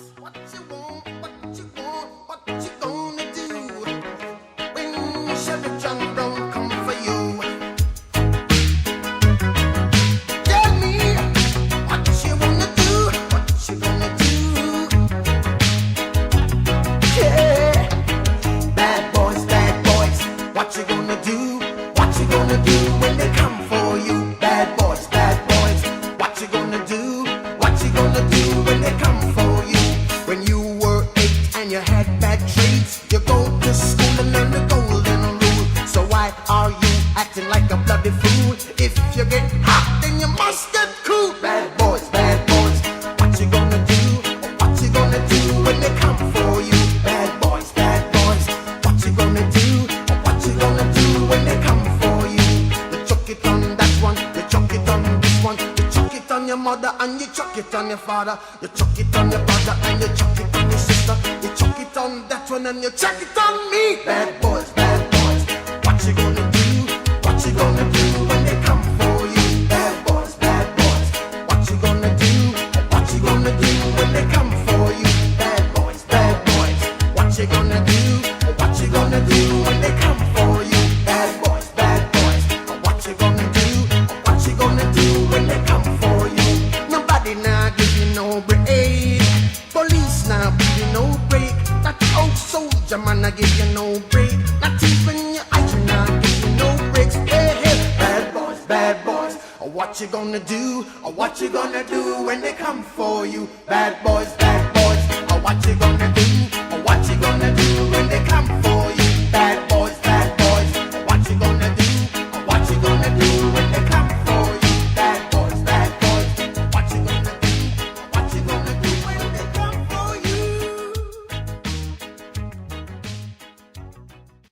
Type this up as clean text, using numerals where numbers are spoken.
What you want, what you want, what you gonna do when Chevy John Brown come for you? Tell me what you wanna do, what you gonna do? Yeah, bad boys, what you gonna do? What you gonna do when they come for you? Bad boys, what you gonna do? What you gonna do when they come for you? When you were 8 and you had bad traits, you go to school and learn the golden rule. So why are you acting like a bloody fool? If you get hot, then you must get cool. Bad boys, what you gonna do? What you gonna do when they come for you? Bad boys, what you gonna do? What you gonna do when they come for you? You chuck it on that one, you chuck it on this one, you chuck it on your mother and you chuck it on your father, you chuck it on your brother and you chuck it on your sister, you chuck it on that one and you chuck it on me. Bad boys, what you gonna do? What you gonna do when they come for you? Bad boys, what you gonna do? What you gonna do when they come for you? Bad boys, what you gonna do? What you gonna do when they come for you? Bad boys, what you gonna do? What you gonna do when they come for you? Nobody now give you no break. Police now give you no break. That old soldier man I give you no break. Not even your eyes now give you no breaks. Hey, bad boys, what you gonna do? What you gonna do when they come for you? Bad boys.